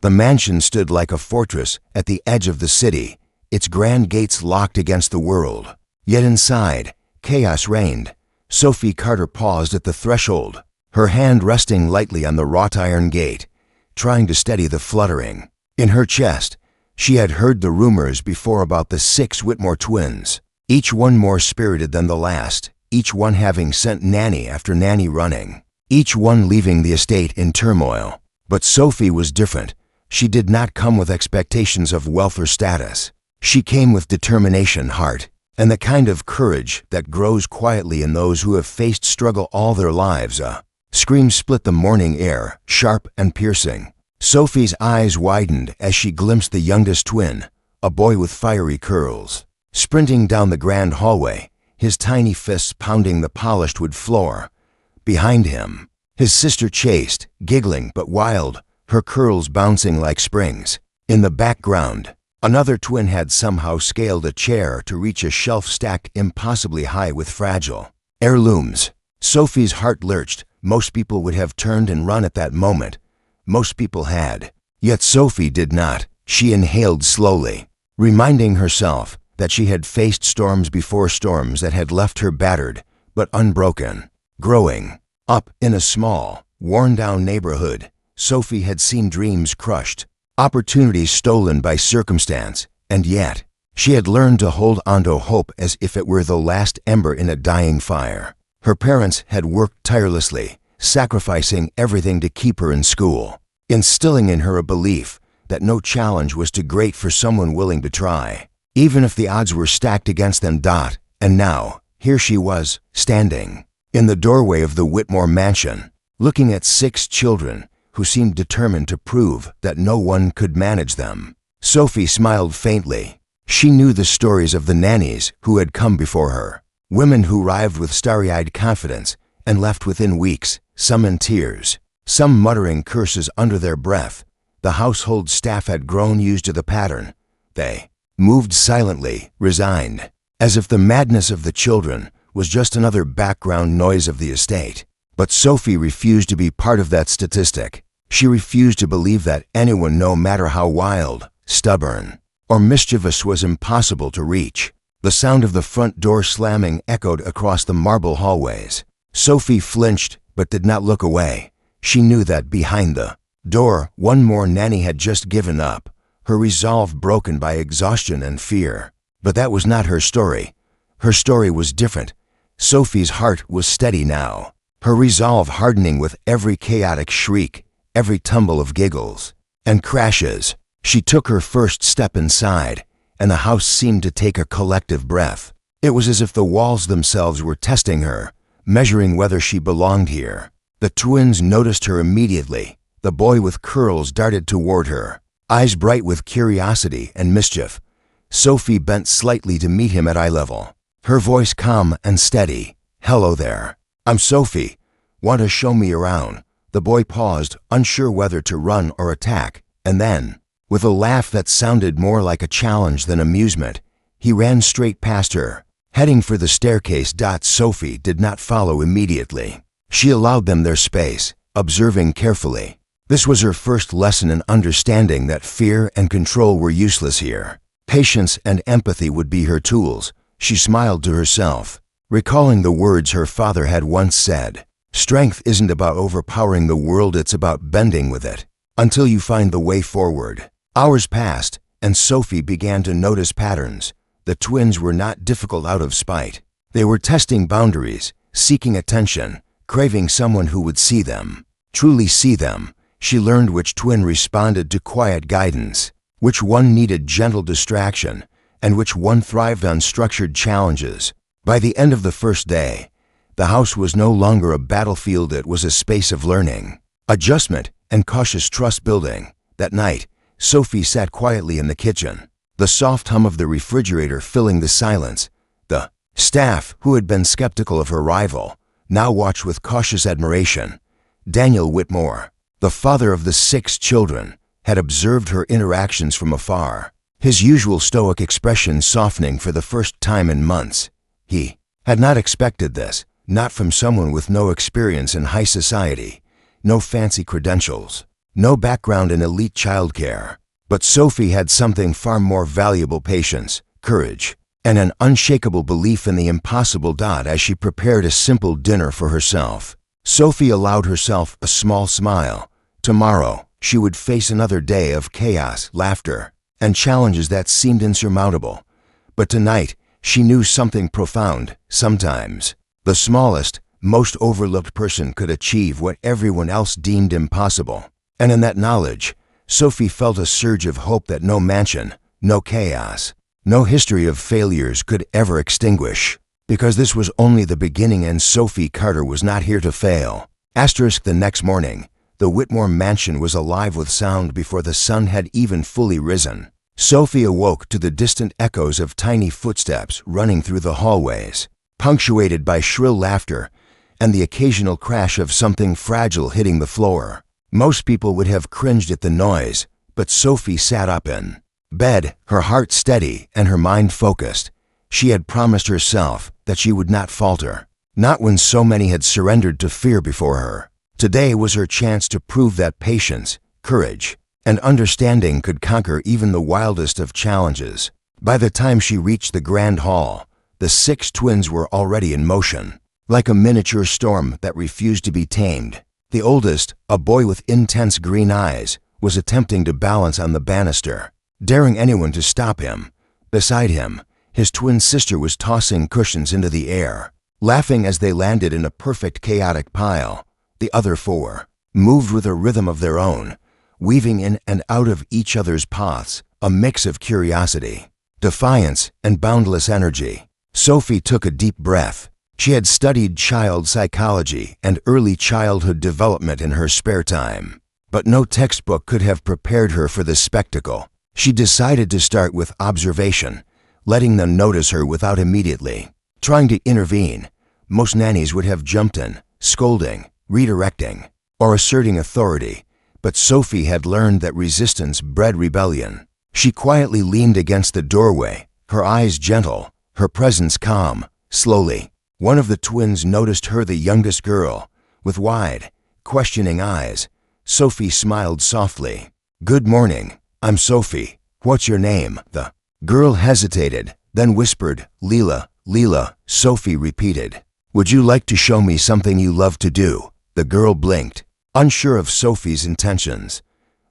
The mansion stood like a fortress at the edge of the city, its grand gates locked against the world. Yet inside, chaos reigned. Sophie Carter paused at the threshold, her hand resting lightly on the wrought iron gate, trying to steady the fluttering. In her chest, she had heard the rumors before about the 6 Whitmore twins, each one more spirited than the last, each one having sent nanny after nanny running, each one leaving the estate in turmoil. But Sophie was different. She did not come with expectations of wealth or status. She came with determination, heart, and the kind of courage that grows quietly in those who have faced struggle all their lives. A scream split the morning air, sharp and piercing. Sophie's eyes widened as she glimpsed the youngest twin, a boy with fiery curls, sprinting down the grand hallway, his tiny fists pounding the polished wood floor. Behind him, his sister chased, giggling but wild, her curls bouncing like springs. In the background, another twin had somehow scaled a chair to reach a shelf stacked impossibly high with fragile heirlooms. Sophie's heart lurched. Most people would have turned and run at that moment. Most people had. Yet Sophie did not. She inhaled slowly, reminding herself that she had faced storms before, storms that had left her battered but unbroken. Growing up in a small, worn-down neighborhood, Sophie had seen dreams crushed, opportunities stolen by circumstance, and yet she had learned to hold onto hope as if it were the last ember in a dying fire. Her parents had worked tirelessly, sacrificing everything to keep her in school, instilling in her a belief that no challenge was too great for someone willing to try, even if the odds were stacked against them. And now, here she was, standing in the doorway of the Whitmore mansion, looking at 6 children who seemed determined to prove that no one could manage them. Sophie smiled faintly. She knew the stories of the nannies who had come before her, women who arrived with starry-eyed confidence and left within weeks, some in tears, some muttering curses under their breath. The household staff had grown used to the pattern. They moved silently, resigned, as if the madness of the children was just another background noise of the estate. But Sophie refused to be part of that statistic. She refused to believe that anyone, no matter how wild, stubborn, or mischievous, was impossible to reach. The sound of the front door slamming echoed across the marble hallways. Sophie flinched but did not look away. She knew that behind the door, one more nanny had just given up, her resolve broken by exhaustion and fear. But that was not her story. Her story was different. Sophie's heart was steady now, her resolve hardening with every chaotic shriek, every tumble of giggles and crashes. She took her first step inside, and the house seemed to take a collective breath. It was as if the walls themselves were testing her, measuring whether she belonged here. The twins noticed her immediately. The boy with curls darted toward her, eyes bright with curiosity and mischief. Sophie bent slightly to meet him at eye level, her voice calm and steady. "Hello there. I'm Sophie. Want to show me around?" The boy paused, unsure whether to run or attack, and then, with a laugh that sounded more like a challenge than amusement, he ran straight past her, heading for the staircase. Sophie did not follow immediately. She allowed them their space, observing carefully. This was her first lesson in understanding that fear and control were useless here. Patience and empathy would be her tools. She smiled to herself, recalling the words her father had once said. Strength isn't about overpowering the world, it's about bending with it until you find the way forward. Hours passed, and Sophie began to notice patterns. The twins were not difficult out of spite. They were testing boundaries, seeking attention, craving someone who would see them, truly see them. She learned which twin responded to quiet guidance, which one needed gentle distraction, and which one thrived on structured challenges. By the end of the first day, the house was no longer a battlefield, it was a space of learning, adjustment, and cautious trust building. That night, Sophie sat quietly in the kitchen, the soft hum of the refrigerator filling the silence. The staff, who had been skeptical of her rival, now watched with cautious admiration. Daniel Whitmore, the father of the 6 children, had observed her interactions from afar, his usual stoic expression softening for the first time in months. He had not expected this, not from someone with no experience in high society, no fancy credentials. no background in elite childcare. But Sophie had something far more valuable: patience, courage, and an unshakable belief in the impossible. As she prepared a simple dinner for herself, Sophie allowed herself a small smile. Tomorrow, she would face another day of chaos, laughter, and challenges that seemed insurmountable. But tonight, she knew something profound. Sometimes, the smallest, most overlooked person could achieve what everyone else deemed impossible. And in that knowledge, Sophie felt a surge of hope that no mansion, no chaos, no history of failures could ever extinguish. Because this was only the beginning, and Sophie Carter was not here to fail. The next morning, the Whitmore mansion was alive with sound before the sun had even fully risen. Sophie awoke to the distant echoes of tiny footsteps running through the hallways, punctuated by shrill laughter and the occasional crash of something fragile hitting the floor. Most people would have cringed at the noise, but Sophie sat up in bed, her heart steady and her mind focused. She had promised herself that she would not falter, not when so many had surrendered to fear before her. Today was her chance to prove that patience, courage, and understanding could conquer even the wildest of challenges. By the time she reached the grand hall, the 6 twins were already in motion, like a miniature storm that refused to be tamed. The oldest, a boy with intense green eyes, was attempting to balance on the banister, daring anyone to stop him. Beside him, his twin sister was tossing cushions into the air, laughing as they landed in a perfect chaotic pile. The other 4 moved with a rhythm of their own, weaving in and out of each other's paths, a mix of curiosity, defiance, and boundless energy. Sophie took a deep breath. She had studied child psychology and early childhood development in her spare time, but no textbook could have prepared her for this spectacle. She decided to start with observation, letting them notice her without immediately trying to intervene. Most nannies would have jumped in, scolding, redirecting, or asserting authority, but Sophie had learned that resistance bred rebellion. She quietly leaned against the doorway, her eyes gentle, her presence calm. Slowly, one of the twins noticed her, the youngest girl, with wide, questioning eyes. Sophie smiled softly. "Good morning, I'm Sophie. What's your name?" The girl hesitated, then whispered, "Leela, Leela." Sophie repeated, "Would you like to show me something you love to do?" The girl blinked, unsure of Sophie's intentions.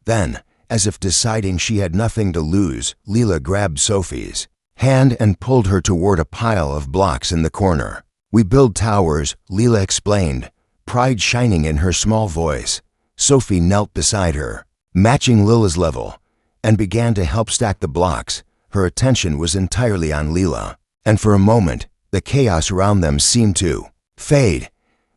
Then, as if deciding she had nothing to lose, Leela grabbed Sophie's hand and pulled her toward a pile of blocks in the corner. "We build towers," Leela explained, pride shining in her small voice. Sophie knelt beside her, matching Leela's level, and began to help stack the blocks. Her attention was entirely on Leela, and for a moment, the chaos around them seemed to fade.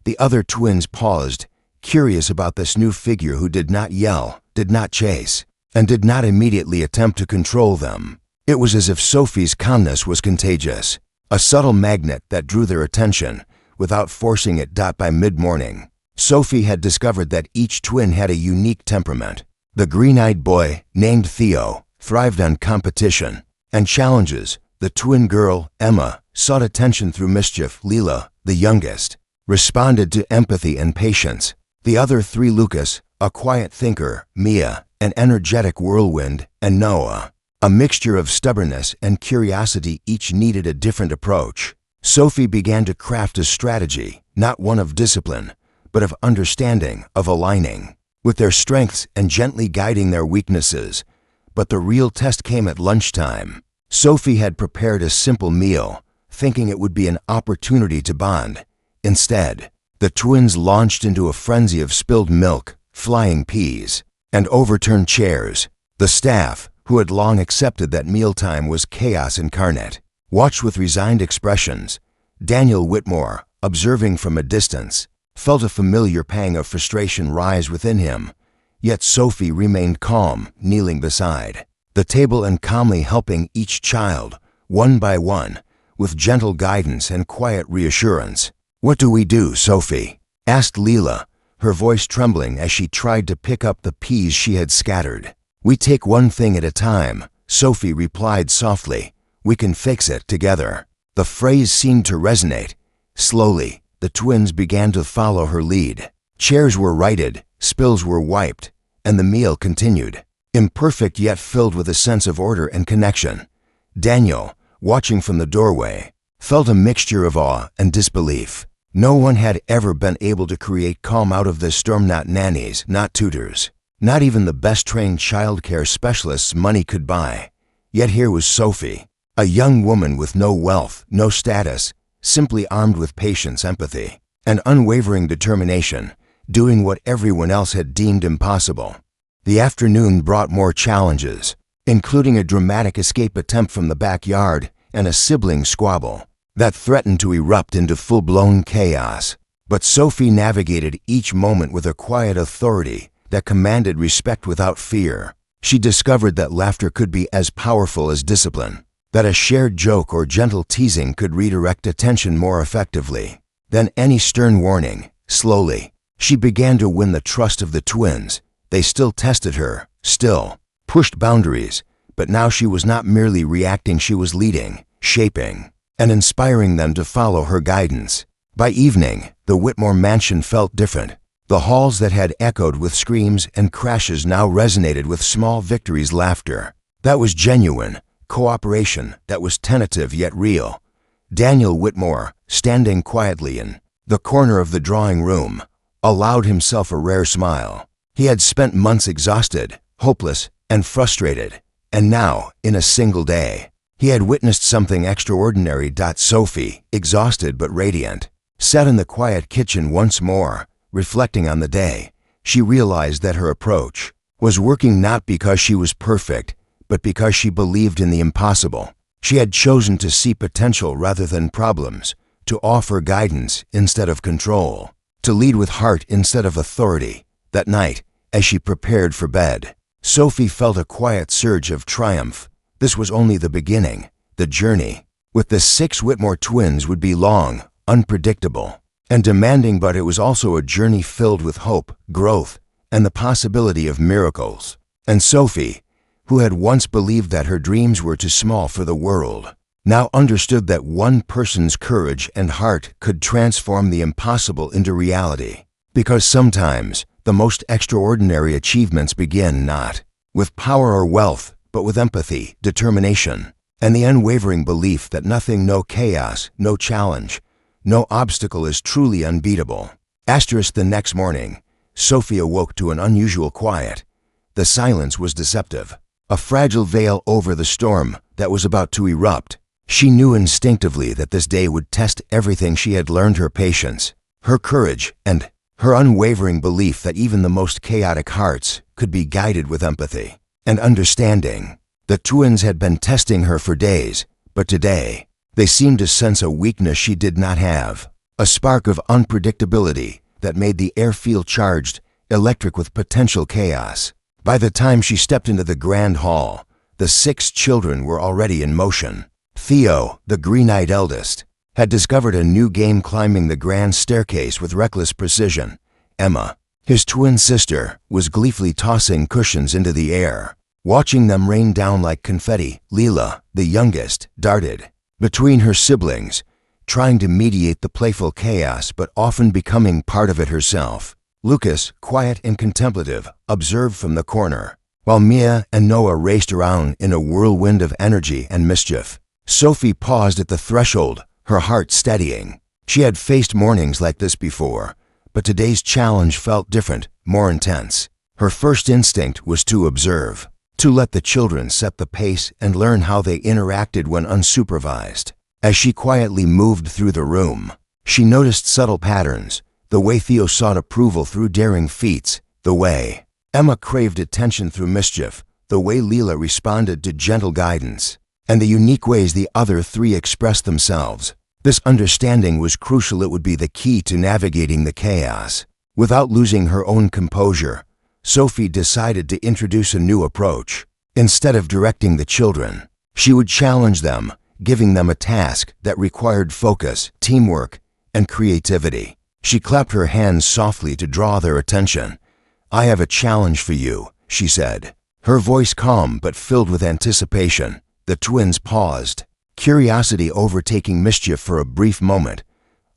The other twins paused, curious about this new figure who did not yell, did not chase, and did not immediately attempt to control them. It was as if Sophie's calmness was contagious, a subtle magnet that drew their attention without forcing it. By mid-morning, Sophie had discovered that each twin had a unique temperament. The green-eyed boy, named Theo, thrived on competition and challenges. The twin girl, Emma, sought attention through mischief. Leela, the youngest, responded to empathy and patience. The other 3, Lucas, a quiet thinker, Mia, an energetic whirlwind, and Noah, a mixture of stubbornness and curiosity, each needed a different approach. Sophie began to craft a strategy, not one of discipline, but of understanding, of aligning with their strengths and gently guiding their weaknesses. But the real test came at lunchtime. Sophie had prepared a simple meal, thinking it would be an opportunity to bond. Instead, the twins launched into a frenzy of spilled milk, flying peas, and overturned chairs. The staff, who had long accepted that mealtime was chaos incarnate, watched with resigned expressions. Daniel Whitmore, observing from a distance, felt a familiar pang of frustration rise within him. Yet Sophie remained calm, kneeling beside the table and calmly helping each child, one by one, with gentle guidance and quiet reassurance. "What do we do, Sophie?" asked Leela, her voice trembling as she tried to pick up the peas she had scattered. "We take one thing at a time," Sophie replied softly. "We can fix it together." The phrase seemed to resonate. Slowly, the twins began to follow her lead. Chairs were righted, spills were wiped, and the meal continued, imperfect yet filled with a sense of order and connection. Daniel, watching from the doorway, felt a mixture of awe and disbelief. No one had ever been able to create calm out of this storm, not nannies, not tutors, not even the best-trained childcare specialists money could buy. Yet here was Sophie, a young woman with no wealth, no status, simply armed with patience, empathy, and unwavering determination, doing what everyone else had deemed impossible. The afternoon brought more challenges, including a dramatic escape attempt from the backyard and a sibling squabble that threatened to erupt into full-blown chaos. But Sophie navigated each moment with a quiet authority that commanded respect without fear. She discovered that laughter could be as powerful as discipline, that a shared joke or gentle teasing could redirect attention more effectively than any stern warning. Slowly, she began to win the trust of the twins. They still tested her, still pushed boundaries, but now she was not merely reacting, she was leading, shaping, and inspiring them to follow her guidance. By evening, the Whitmore mansion felt different. The halls that had echoed with screams and crashes now resonated with small victories, laughter that was genuine, cooperation that was tentative yet real. Daniel Whitmore, standing quietly in the corner of the drawing room, allowed himself a rare smile. He had spent months exhausted, hopeless, and frustrated, and now, in a single day, he had witnessed something extraordinary. Sophie, exhausted but radiant, sat in the quiet kitchen once more, reflecting on the day. She realized that her approach was working not because she was perfect, but because she believed in the impossible. She had chosen to see potential rather than problems, to offer guidance instead of control, to lead with heart instead of authority. That night, as she prepared for bed, Sophie felt a quiet surge of triumph. This was only the beginning. The journey with the 6 Whitmore twins would be long, unpredictable, and demanding, but it was also a journey filled with hope, growth, and the possibility of miracles. And Sophie, who had once believed that her dreams were too small for the world, now understood that one person's courage and heart could transform the impossible into reality. Because sometimes the most extraordinary achievements begin not with power or wealth, but with empathy, determination, and the unwavering belief that nothing, no chaos, no challenge, no obstacle is truly unbeatable. The next morning, Sophie awoke to an unusual quiet. The silence was deceptive, a fragile veil over the storm that was about to erupt. She knew instinctively that this day would test everything she had learned: her patience, her courage, and her unwavering belief that even the most chaotic hearts could be guided with empathy and understanding. The twins had been testing her for days, but today, they seemed to sense a weakness she did not have, a spark of unpredictability that made the air feel charged, electric with potential chaos. By the time she stepped into the grand hall, the 6 children were already in motion. Theo, the green-eyed eldest, had discovered a new game, climbing the grand staircase with reckless precision. Emma, his twin sister, was gleefully tossing cushions into the air, watching them rain down like confetti. Leela, the youngest, darted between her siblings, trying to mediate the playful chaos but often becoming part of it herself. Lucas, quiet and contemplative, observed from the corner, while Mia and Noah raced around in a whirlwind of energy and mischief. Sophie paused at the threshold, her heart steadying. She had faced mornings like this before, but today's challenge felt different, more intense. Her first instinct was to observe, to let the children set the pace and learn how they interacted when unsupervised. As she quietly moved through the room, she noticed subtle patterns: the way Theo sought approval through daring feats, the way Emma craved attention through mischief, the way Leela responded to gentle guidance, and the unique ways the other 3 expressed themselves. This understanding was crucial. It would be the key to navigating the chaos. Without losing her own composure, Sophie decided to introduce a new approach. Instead of directing the children, she would challenge them, giving them a task that required focus, teamwork, and creativity. She clapped her hands softly to draw their attention. "I have a challenge for you," she said, her voice calm but filled with anticipation. The twins paused, curiosity overtaking mischief for a brief moment.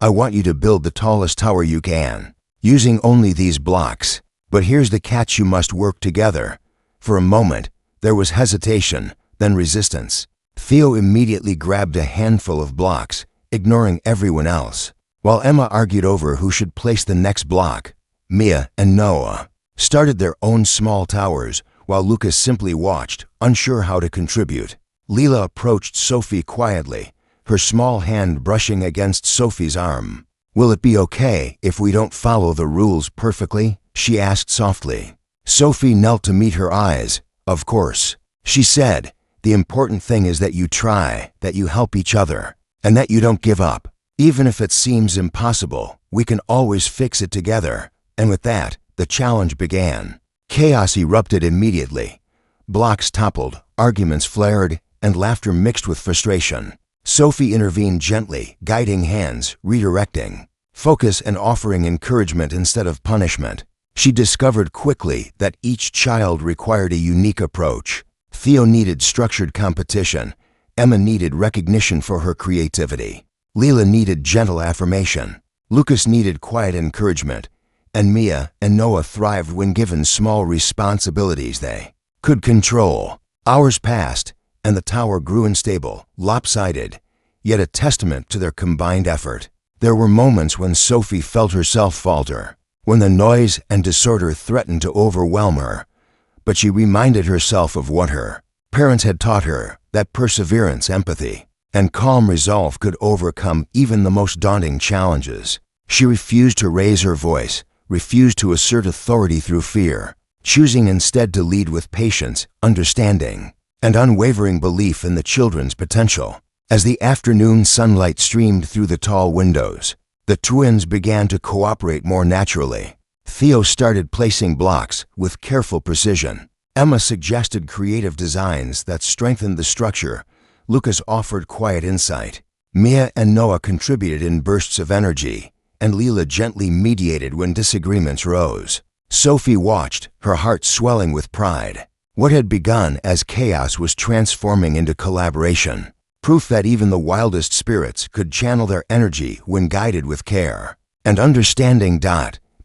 "I want you to build the tallest tower you can, using only these blocks, But here's the catch: you must work together. For a moment, there was hesitation, then resistance. Theo immediately grabbed a handful of blocks, ignoring everyone else, while Emma argued over who should place the next block. Mia and Noah started their own small towers, while Lucas simply watched, unsure how to contribute. Leela approached Sophie quietly, her small hand brushing against Sophie's arm. "Will it be okay if we don't follow the rules perfectly?" she asked softly. Sophie knelt to meet her eyes. "Of course," she said. "The important thing is that you try, that you help each other, and that you don't give up. Even if it seems impossible, we can always fix it together." And with that, the challenge began. Chaos erupted immediately. Blocks toppled, arguments flared, and laughter mixed with frustration. Sophie intervened gently, guiding hands, redirecting focus and offering encouragement instead of punishment. She discovered quickly that each child required a unique approach. Theo needed structured competition. Emma needed recognition for her creativity. Leela needed gentle affirmation. Lucas needed quiet encouragement. And Mia and Noah thrived when given small responsibilities they could control. Hours passed, and the tower grew unstable, lopsided, yet a testament to their combined effort. There were moments when Sophie felt herself falter, when the noise and disorder threatened to overwhelm her. But she reminded herself of what her parents had taught her, that perseverance, empathy, and calm resolve could overcome even the most daunting challenges. She refused to raise her voice, refused to assert authority through fear, choosing instead to lead with patience, understanding, and unwavering belief in the children's potential. As the afternoon sunlight streamed through the tall windows, the twins began to cooperate more naturally. Theo started placing blocks with careful precision. Emma suggested creative designs that strengthened the structure. Lucas offered quiet insight. Mia and Noah contributed in bursts of energy, and Leela gently mediated when disagreements rose. Sophie watched, her heart swelling with pride. What had begun as chaos was transforming into collaboration, proof that even the wildest spirits could channel their energy when guided with care and understanding.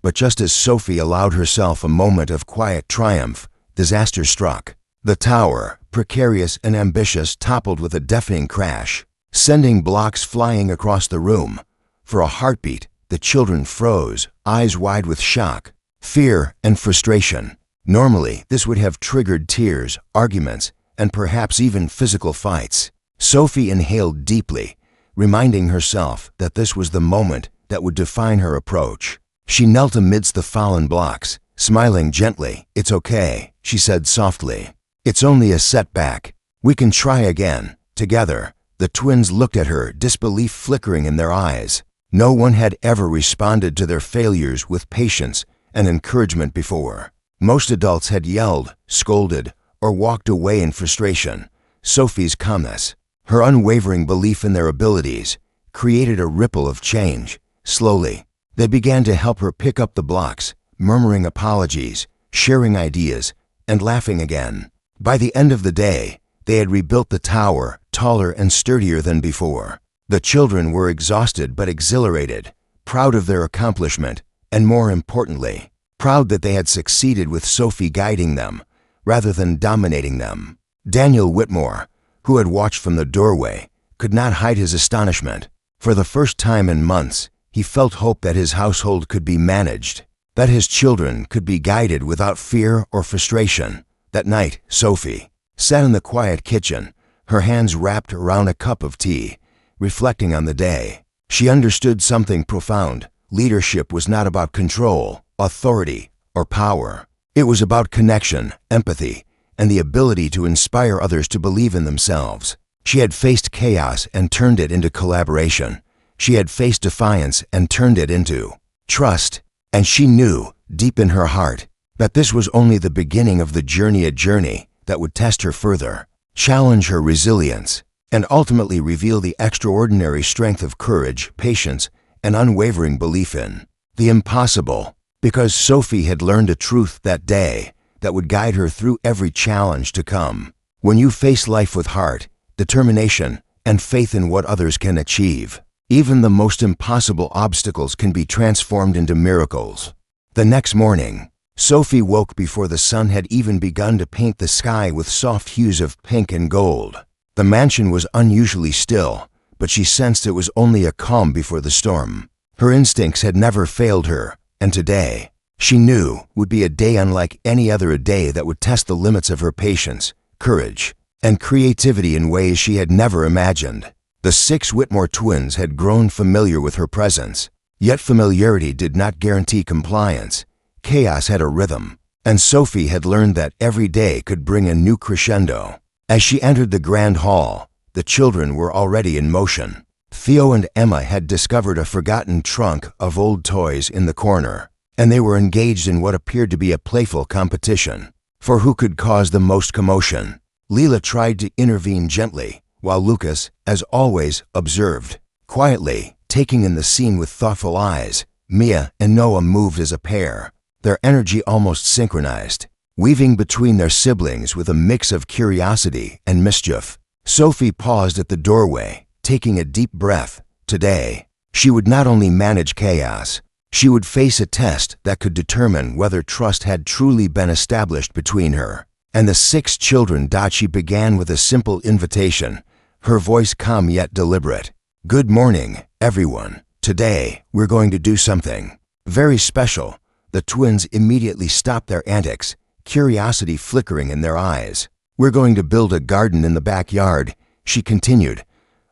But just as Sophie allowed herself a moment of quiet triumph, disaster struck. The tower, precarious and ambitious, toppled with a deafening crash, sending blocks flying across the room. For a heartbeat, the children froze, eyes wide with shock, fear, and frustration. Normally, this would have triggered tears, arguments, and perhaps even physical fights. Sophie inhaled deeply, reminding herself that this was the moment that would define her approach. She knelt amidst the fallen blocks, smiling gently. "It's okay," she said softly. "It's only a setback. We can try again, together." The twins looked at her, disbelief flickering in their eyes. No one had ever responded to their failures with patience and encouragement before. Most adults had yelled, scolded, or walked away in frustration. Sophie's calmness, her unwavering belief in their abilities, created a ripple of change. Slowly, they began to help her pick up the blocks, murmuring apologies, sharing ideas, and laughing again. By the end of the day, they had rebuilt the tower, taller and sturdier than before. The children were exhausted but exhilarated, proud of their accomplishment, and more importantly, proud that they had succeeded with Sophie guiding them, rather than dominating them. Daniel Whitmore, who had watched from the doorway, could not hide his astonishment. For the first time in months, he felt hope that his household could be managed, that his children could be guided without fear or frustration. That night, Sophie sat in the quiet kitchen, her hands wrapped around a cup of tea, reflecting on the day. She understood something profound. Leadership was not about control, authority, or power. It was about connection, empathy, and the ability to inspire others to believe in themselves. She had faced chaos and turned it into collaboration. She had faced defiance and turned it into trust. And she knew, deep in her heart, that this was only the beginning of the journey, a journey that would test her further, challenge her resilience, and ultimately reveal the extraordinary strength of courage, patience, and unwavering belief in the impossible. Because Sophie had learned a truth that day that would guide her through every challenge to come. When you face life with heart, determination, and faith in what others can achieve, even the most impossible obstacles can be transformed into miracles. The next morning, Sophie woke before the sun had even begun to paint the sky with soft hues of pink and gold. The mansion was unusually still, but she sensed it was only a calm before the storm. Her instincts had never failed her, and today, she knew, would be a day unlike any other, a day that would test the limits of her patience, courage, and creativity in ways she had never imagined. The 6 Whitmore twins had grown familiar with her presence, yet familiarity did not guarantee compliance. Chaos had a rhythm, and Sophie had learned that every day could bring a new crescendo. As she entered the grand hall, the children were already in motion. Theo and Emma had discovered a forgotten trunk of old toys in the corner, and they were engaged in what appeared to be a playful competition for who could cause the most commotion. Leela tried to intervene gently, while Lucas, as always, observed. Quietly, taking in the scene with thoughtful eyes, Mia and Noah moved as a pair, their energy almost synchronized, weaving between their siblings with a mix of curiosity and mischief. Sophie paused at the doorway, taking a deep breath. Today, she would not only manage chaos, she would face a test that could determine whether trust had truly been established between her and the 6 children. She began with a simple invitation, her voice calm yet deliberate. "Good morning, everyone. Today, we're going to do something very special." The twins immediately stopped their antics, curiosity flickering in their eyes. "We're going to build a garden in the backyard," she continued.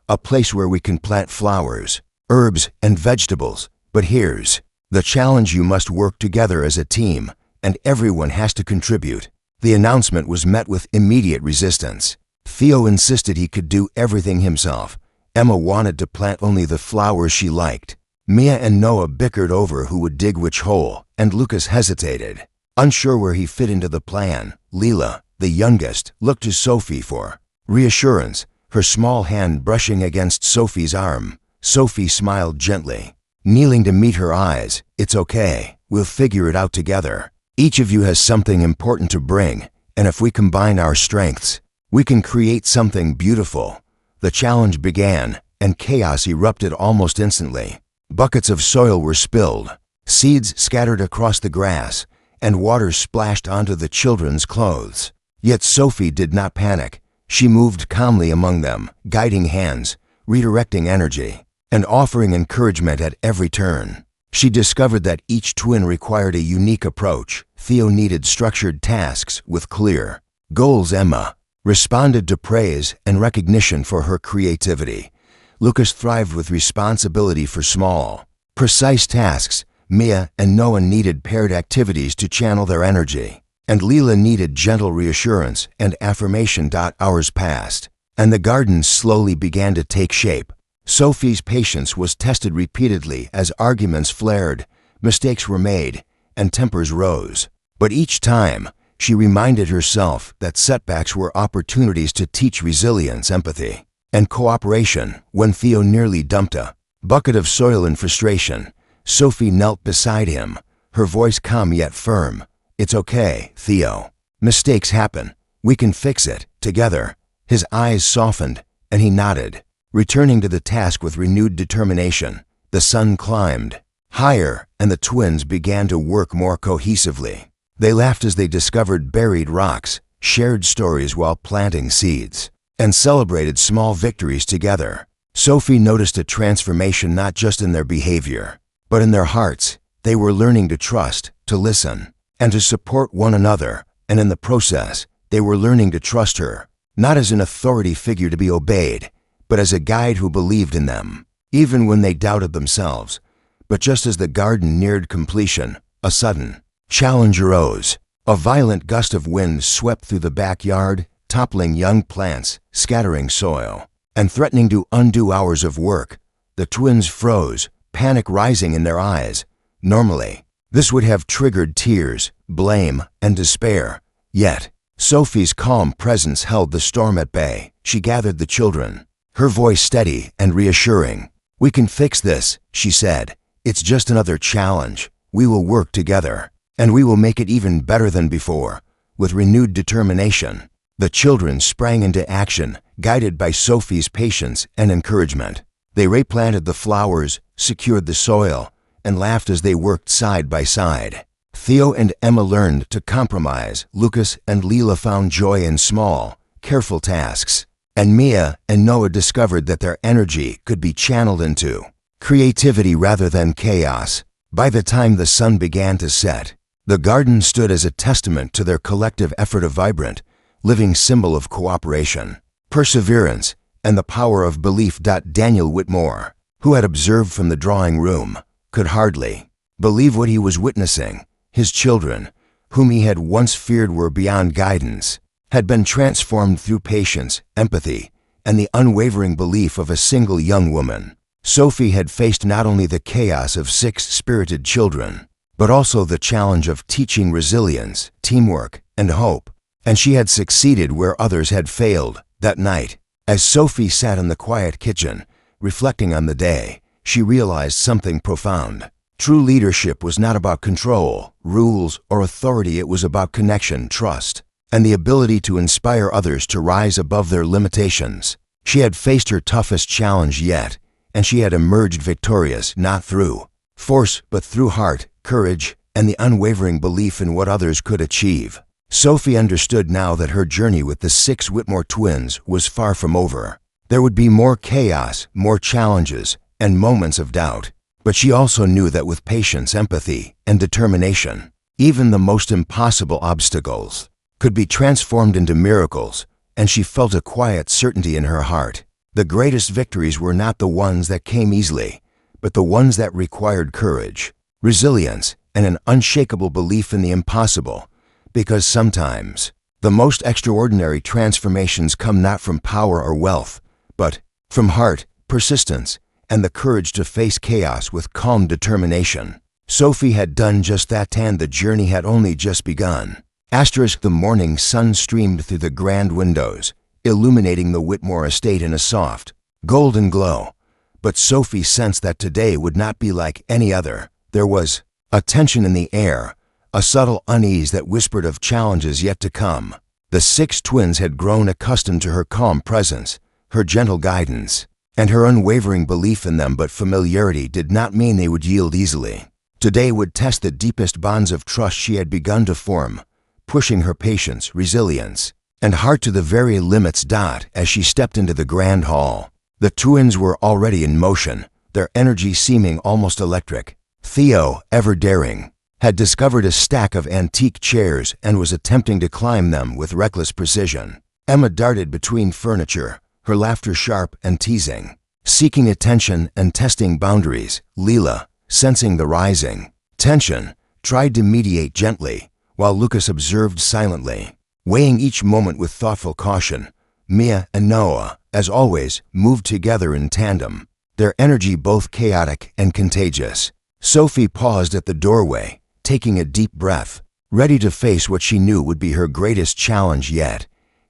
"A place where we can plant flowers, herbs, and vegetables. But here's the challenge: you must work together as a team, and everyone has to contribute." The announcement was met with immediate resistance. Theo insisted he could do everything himself. Emma wanted to plant only the flowers she liked. Mia and Noah bickered over who would dig which hole, and Lucas hesitated, unsure where he fit into the plan. Leela, the youngest, looked to Sophie for reassurance, her small hand brushing against Sophie's arm. Sophie smiled gently, kneeling to meet her eyes. "It's okay. We'll figure it out together. Each of you has something important to bring, and if we combine our strengths, we can create something beautiful." The challenge began, and chaos erupted almost instantly. Buckets of soil were spilled, seeds scattered across the grass, and water splashed onto the children's clothes. Yet Sophie did not panic. She moved calmly among them, guiding hands, redirecting energy, and offering encouragement at every turn. She discovered that each twin required a unique approach. Theo needed structured tasks with clear goals. Emma responded to praise and recognition for her creativity. Lucas thrived with responsibility for small, precise tasks. Mia and Noah needed paired activities to channel their energy, and Leela needed gentle reassurance and affirmation. Hours passed, and the garden slowly began to take shape. Sophie's patience was tested repeatedly as arguments flared, mistakes were made, and tempers rose. But each time, she reminded herself that setbacks were opportunities to teach resilience, empathy, and cooperation. When Theo nearly dumped a bucket of soil in frustration, Sophie knelt beside him, her voice calm yet firm. "It's okay, Theo. Mistakes happen. We can fix it together." His eyes softened, and he nodded, returning to the task with renewed determination. The sun climbed higher, and the twins began to work more cohesively. They laughed as they discovered buried rocks, shared stories while planting seeds, and celebrated small victories together. Sophie noticed a transformation not just in their behavior, but in their hearts. They were learning to trust, to listen, and to support one another, and in the process, they were learning to trust her, not as an authority figure to be obeyed, but as a guide who believed in them, even when they doubted themselves. But just as the garden neared completion, a sudden challenge arose. A violent gust of wind swept through the backyard, toppling young plants, scattering soil, and threatening to undo hours of work. The twins froze, panic rising in their eyes. Normally, this would have triggered tears, blame, and despair. Yet, Sophie's calm presence held the storm at bay. She gathered the children, her voice steady and reassuring. "We can fix this," she said. "It's just another challenge. We will work together, and we will make it even better than before." With renewed determination, the children sprang into action, guided by Sophie's patience and encouragement. They replanted the flowers, secured the soil, and laughed as they worked side by side. Theo and Emma learned to compromise. Lucas and Leela found joy in small, careful tasks. And Mia and Noah discovered that their energy could be channeled into creativity rather than chaos. By the time the sun began to set, the garden stood as a testament to their collective effort, a vibrant, living symbol of cooperation, perseverance, and the power of belief. Daniel Whitmore, who had observed from the drawing room, could hardly believe what he was witnessing. His children, whom he had once feared were beyond guidance, had been transformed through patience, empathy, and the unwavering belief of a single young woman. Sophie had faced not only the chaos of 6 spirited children, but also the challenge of teaching resilience, teamwork, and hope. And she had succeeded where others had failed. That night, as Sophie sat in the quiet kitchen, reflecting on the day, she realized something profound. True leadership was not about control, rules, or authority. It was about connection, trust, and the ability to inspire others to rise above their limitations. She had faced her toughest challenge yet, and she had emerged victorious, not through force, but through heart, courage, and the unwavering belief in what others could achieve. Sophie understood now that her journey with the 6 Whitmore twins was far from over. There would be more chaos, more challenges, and moments of doubt. But she also knew that with patience, empathy, and determination, even the most impossible obstacles could be transformed into miracles, and she felt a quiet certainty in her heart. The greatest victories were not the ones that came easily, but the ones that required courage, resilience, and an unshakable belief in the impossible, because sometimes the most extraordinary transformations come not from power or wealth, but from heart, persistence, and the courage to face chaos with calm determination. Sophie had done just that, and the journey had only just begun. The morning sun streamed through the grand windows, illuminating the Whitmore estate in a soft, golden glow. But Sophie sensed that today would not be like any other. There was a tension in the air, a subtle unease that whispered of challenges yet to come. The 6 twins had grown accustomed to her calm presence, her gentle guidance, and her unwavering belief in them, but familiarity did not mean they would yield easily. Today would test the deepest bonds of trust she had begun to form, pushing her patience, resilience, and heart to the very limits. As she stepped into the grand hall, the twins were already in motion, their energy seeming almost electric. Theo, ever daring, had discovered a stack of antique chairs and was attempting to climb them with reckless precision. Emma darted between furniture, her laughter sharp and teasing, seeking attention and testing boundaries. Leela, sensing the rising tension, tried to mediate gently, while Lucas observed silently, weighing each moment with thoughtful caution. Mia and Noah, as always, moved together in tandem, their energy both chaotic and contagious. Sophie paused at the doorway, taking a deep breath, ready to face what she knew would be her greatest challenge yet,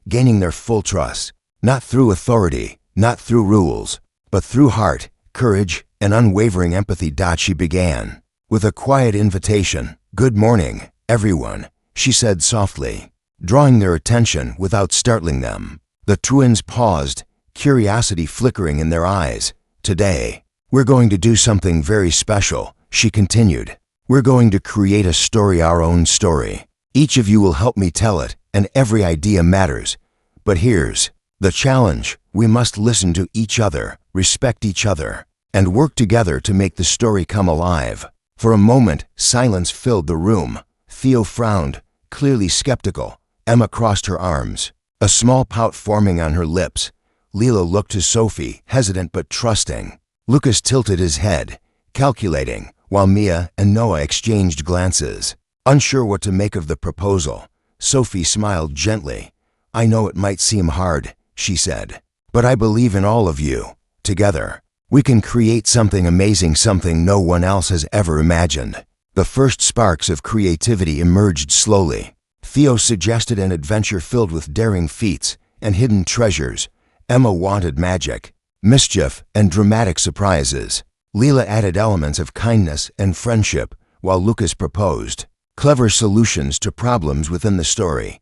gaining their full trust, not through authority, not through rules, but through heart, courage, and unwavering empathy. She began with a quiet invitation. "Good morning, everyone," she said softly, drawing their attention without startling them. The twins paused, curiosity flickering in their eyes. "Today, we're going to do something very special," she continued. "We're going to create a story, our own story. Each of you will help me tell it, and every idea matters. But here's the challenge: we must listen to each other, respect each other, and work together to make the story come alive." For a moment, silence filled the room. Theo frowned, clearly skeptical. Emma crossed her arms, a small pout forming on her lips. Leela looked to Sophie, hesitant but trusting. Lucas tilted his head, calculating, while Mia and Noah exchanged glances, unsure what to make of the proposal. Sophie smiled gently. "I know it might seem hard," she said, "but I believe in all of you. Together, we can create something amazing, something no one else has ever imagined." The first sparks of creativity emerged slowly. Theo suggested an adventure filled with daring feats and hidden treasures. Emma wanted magic, mischief, and dramatic surprises. Leela added elements of kindness and friendship, while Lucas proposed clever solutions to problems within the story.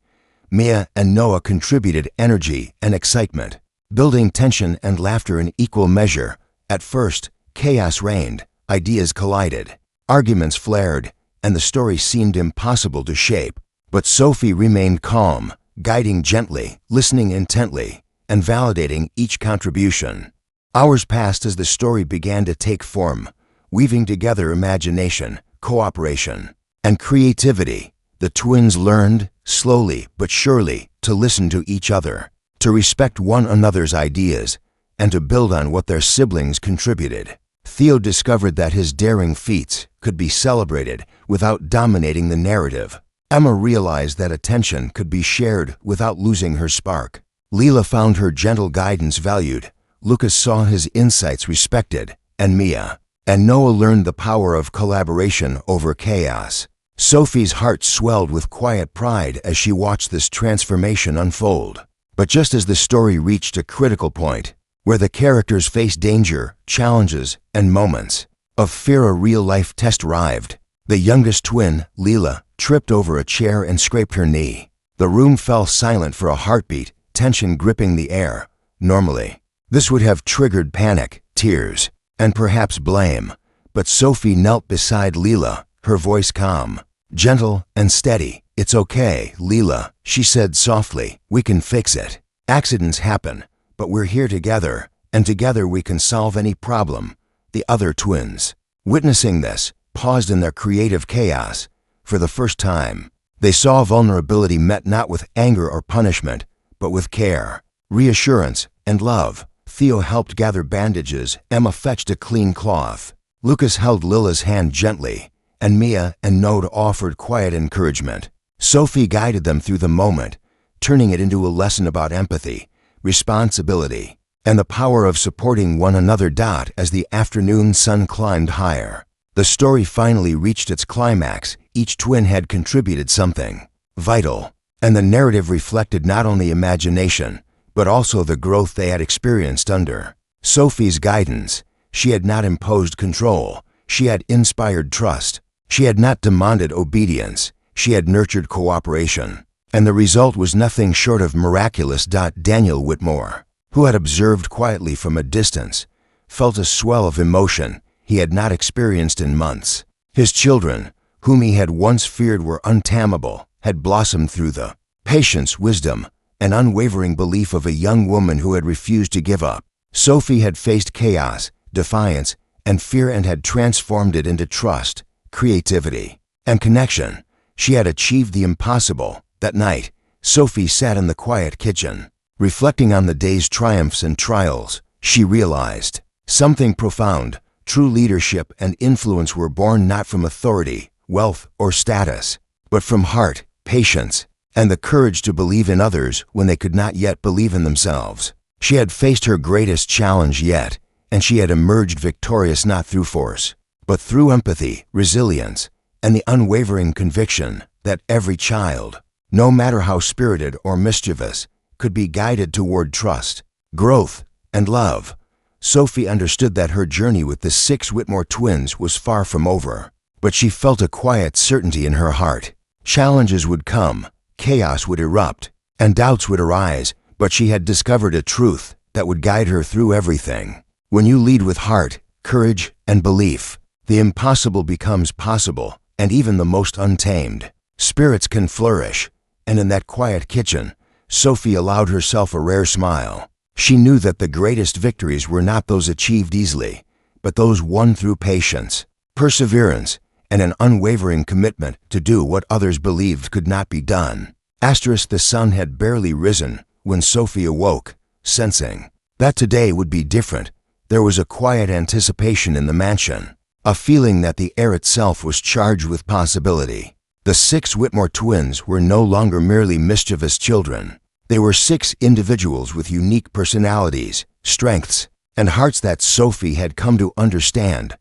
Mia and Noah contributed energy and excitement, building tension and laughter in equal measure. At first, chaos reigned, ideas collided, arguments flared, and the story seemed impossible to shape. But Sophie remained calm, guiding gently, listening intently, and validating each contribution. Hours passed as the story began to take form, weaving together imagination, cooperation, and creativity. The twins learned, slowly but surely, to listen to each other, to respect one another's ideas, and to build on what their siblings contributed. Theo discovered that his daring feats could be celebrated without dominating the narrative. Emma realized that attention could be shared without losing her spark. Leela found her gentle guidance valued. Lucas saw his insights respected, and Noah learned the power of collaboration over chaos. Sophie's heart swelled with quiet pride as she watched this transformation unfold. But just as the story reached a critical point, where the characters faced danger, challenges, and moments of fear, a real-life test arrived. The youngest twin, Leela, tripped over a chair and scraped her knee. The room fell silent for a heartbeat, tension gripping the air. Normally, this would have triggered panic, tears, and perhaps blame. But Sophie knelt beside Leela, her voice calm, gentle, and steady. "It's okay, Leela," she said softly. "We can fix it. Accidents happen, but we're here together, and together we can solve any problem." The other twins, witnessing this, paused in their creative chaos. For the first time, they saw vulnerability met not with anger or punishment, but with care, reassurance, and love. Theo helped gather bandages. Emma fetched a clean cloth. Lucas held Lila's hand gently, and Mia and Noah offered quiet encouragement. Sophie guided them through the moment, turning it into a lesson about empathy, responsibility, and the power of supporting one another. As the afternoon sun climbed higher, the story finally reached its climax. Each twin had contributed something vital, and the narrative reflected not only imagination, but also the growth they had experienced under Sophie's guidance. She had not imposed control, she had inspired trust. She had not demanded obedience, she had nurtured cooperation. And the result was nothing short of miraculous. Daniel Whitmore, who had observed quietly from a distance, felt a swell of emotion he had not experienced in months. His children, whom he had once feared were untamable, had blossomed through the patience, wisdom, and unwavering belief of a young woman who had refused to give up. Sophie had faced chaos, defiance, and fear and had transformed it into trust, creativity, and connection. She had achieved the impossible. That night, Sophie sat in the quiet kitchen, reflecting on the day's triumphs and trials. She realized something profound. True leadership and influence were born not from authority, wealth, or status, but from heart, patience, and the courage to believe in others when they could not yet believe in themselves. She had faced her greatest challenge yet, and she had emerged victorious not through force, but through empathy, resilience, and the unwavering conviction that every child, no matter how spirited or mischievous, could be guided toward trust, growth, and love. Sophie understood that her journey with the 6 Whitmore twins was far from over, but she felt a quiet certainty in her heart. Challenges would come, chaos would erupt, and doubts would arise, but she had discovered a truth that would guide her through everything. When you lead with heart, courage, and belief, the impossible becomes possible, and even the most untamed spirits can flourish. And in that quiet kitchen, Sophie allowed herself a rare smile. She knew that the greatest victories were not those achieved easily, but those won through patience, perseverance, and an unwavering commitment to do what others believed could not be done. The sun had barely risen when Sophie awoke, sensing that today would be different. There was a quiet anticipation in the mansion, a feeling that the air itself was charged with possibility. The 6 Whitmore twins were no longer merely mischievous children. They were 6 individuals with unique personalities, strengths, and hearts that Sophie had come to understand.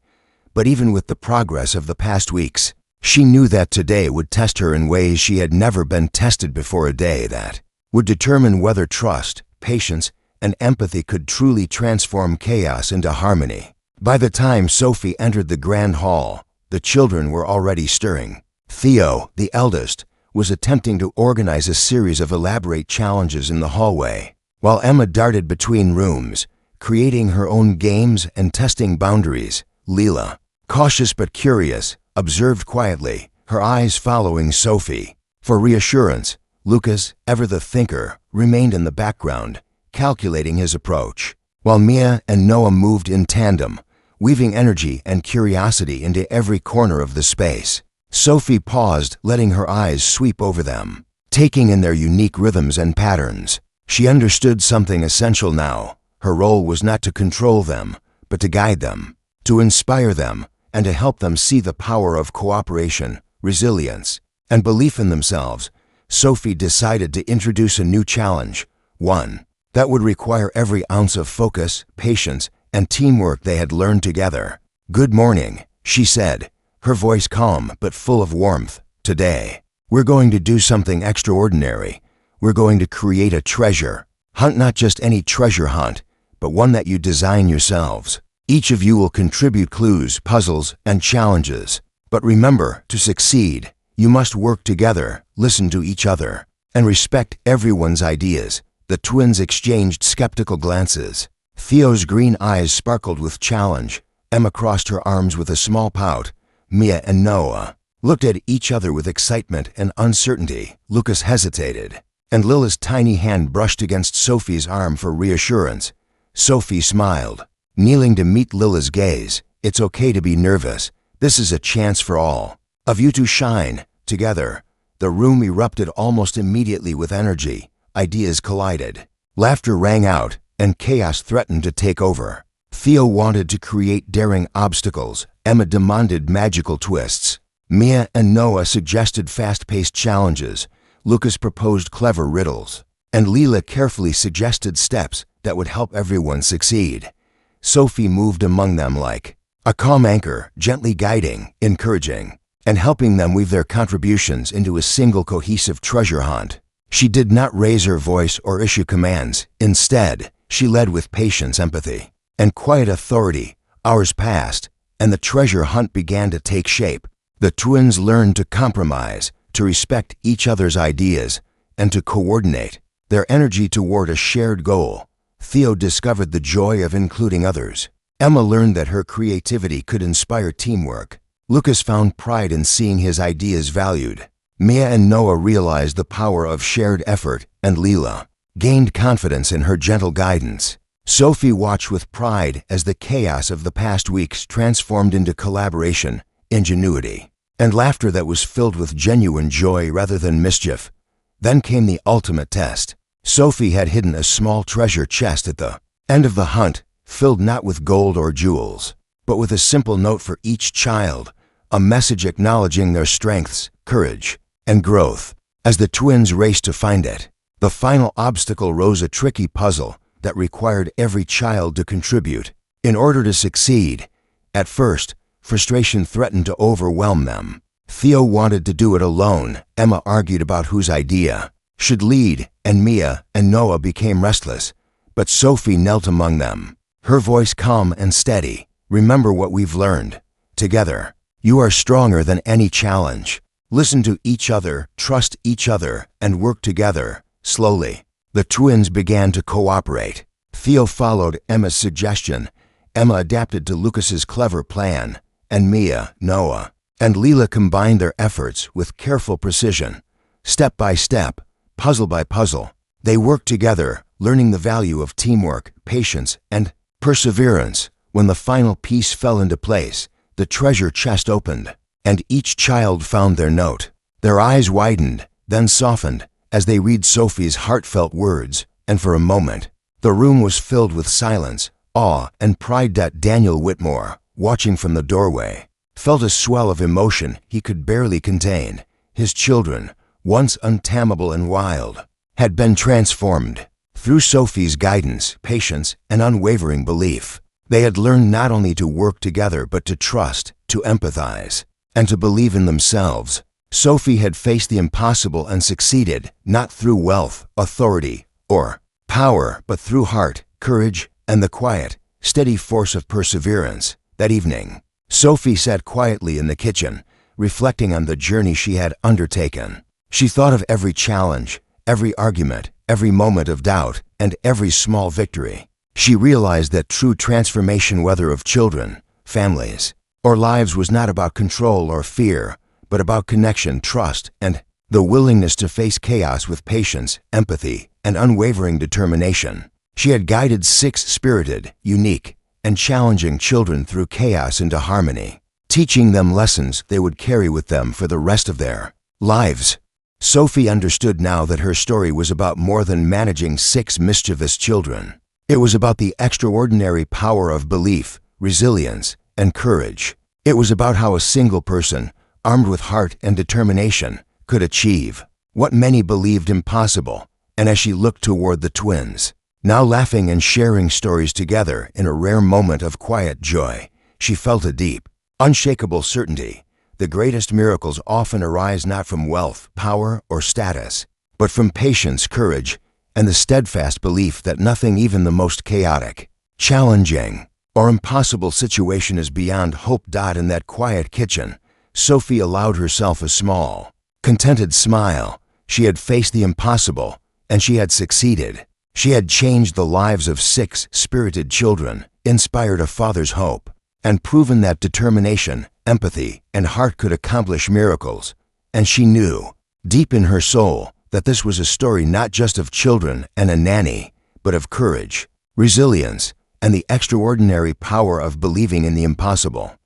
But even with the progress of the past weeks, she knew that today would test her in ways she had never been tested before, a day that would determine whether trust, patience, and empathy could truly transform chaos into harmony. By the time Sophie entered the grand hall, the children were already stirring. Theo, the eldest, was attempting to organize a series of elaborate challenges in the hallway, while Emma darted between rooms, creating her own games and testing boundaries. Leela, cautious but curious, observed quietly, her eyes following Sophie. For reassurance, Lucas, ever the thinker, remained in the background, calculating his approach, while Mia and Noah moved in tandem, weaving energy and curiosity into every corner of the space. Sophie paused, letting her eyes sweep over them, taking in their unique rhythms and patterns. She understood something essential now. Her role was not to control them, but to guide them, to inspire them, and to help them see the power of cooperation, resilience, and belief in themselves. Sophie decided to introduce a new challenge, one that would require every ounce of focus, patience, and teamwork they had learned together. "Good morning," she said, her voice calm but full of warmth. "Today, we're going to do something extraordinary. We're going to create a treasure hunt, not just any treasure hunt, but one that you design yourselves. Each of you will contribute clues, puzzles, and challenges. But remember, to succeed, you must work together, listen to each other, and respect everyone's ideas." The twins exchanged skeptical glances. Theo's green eyes sparkled with challenge. Emma crossed her arms with a small pout. Mia and Noah looked at each other with excitement and uncertainty. Lucas hesitated, and Lila's tiny hand brushed against Sophie's arm for reassurance. Sophie smiled, kneeling to meet Lila's gaze. "It's okay to be nervous. This is a chance for all of you to shine together." The room erupted almost immediately with energy. Ideas collided. Laughter rang out, and chaos threatened to take over. Theo wanted to create daring obstacles. Emma demanded magical twists. Mia and Noah suggested fast-paced challenges. Lucas proposed clever riddles, and Lila carefully suggested steps that would help everyone succeed. Sophie moved among them like a calm anchor, gently guiding, encouraging, and helping them weave their contributions into a single cohesive treasure hunt. She did not raise her voice or issue commands. Instead, she led with patience, empathy, and quiet authority. Hours passed, and the treasure hunt began to take shape. The twins learned to compromise, to respect each other's ideas, and to coordinate their energy toward a shared goal. Theo discovered the joy of including others. Emma learned that her creativity could inspire teamwork. Lucas found pride in seeing his ideas valued. Mia and Noah realized the power of shared effort, and Lila gained confidence in her gentle guidance. Sophie watched with pride as the chaos of the past weeks transformed into collaboration, ingenuity, and laughter that was filled with genuine joy rather than mischief. Then came the ultimate test. Sophie had hidden a small treasure chest at the end of the hunt, filled not with gold or jewels, but with a simple note for each child, a message acknowledging their strengths, courage, and growth. As the twins raced to find it, the final obstacle rose, a tricky puzzle that required every child to contribute in order to succeed. At first, frustration threatened to overwhelm them. Theo wanted to do it alone. Emma argued about whose idea should lead, and Mia and Noah became restless. But Sophie knelt among them, her voice calm and steady. "Remember what we've learned. Together, you are stronger than any challenge. Listen to each other, trust each other, and work together." Slowly, the twins began to cooperate. Theo followed Emma's suggestion. Emma adapted to Lucas's clever plan, and Mia, Noah, and Lila combined their efforts with careful precision. Step by step, puzzle by puzzle, they worked together, learning the value of teamwork, patience, and perseverance. When the final piece fell into place, the treasure chest opened, and each child found their note. Their eyes widened, then softened, as they read Sophie's heartfelt words, and for a moment, the room was filled with silence, awe, and pride. Daniel Whitmore, watching from the doorway, felt a swell of emotion he could barely contain. His children, once untamable and wild, had been transformed. Through Sophie's guidance, patience, and unwavering belief, they had learned not only to work together but to trust, to empathize, and to believe in themselves. Sophie had faced the impossible and succeeded, not through wealth, authority, or power, but through heart, courage, and the quiet, steady force of perseverance. That evening, Sophie sat quietly in the kitchen, reflecting on the journey she had undertaken. She thought of every challenge, every argument, every moment of doubt, and every small victory. She realized that true transformation, whether of children, families, or lives, was not about control or fear, but about connection, trust, and the willingness to face chaos with patience, empathy, and unwavering determination. She had guided 6 spirited, unique, and challenging children through chaos into harmony, teaching them lessons they would carry with them for the rest of their lives. Sophie understood now that her story was about more than managing 6 mischievous children. It was about the extraordinary power of belief, resilience, and courage. It was about how a single person, armed with heart and determination, could achieve what many believed impossible. And as she looked toward the twins, now laughing and sharing stories together in a rare moment of quiet joy, she felt a deep, unshakable certainty. The greatest miracles often arise not from wealth, power, or status, but from patience, courage, and the steadfast belief that nothing, even the most chaotic, challenging, or impossible situation is beyond hope. In that quiet kitchen, Sophie allowed herself a small, contented smile. She had faced the impossible, and she had succeeded. She had changed the lives of 6 spirited children, inspired a father's hope, and proven that determination, empathy, and heart could accomplish miracles. And she knew, deep in her soul, that this was a story not just of children and a nanny, but of courage, resilience, and the extraordinary power of believing in the impossible.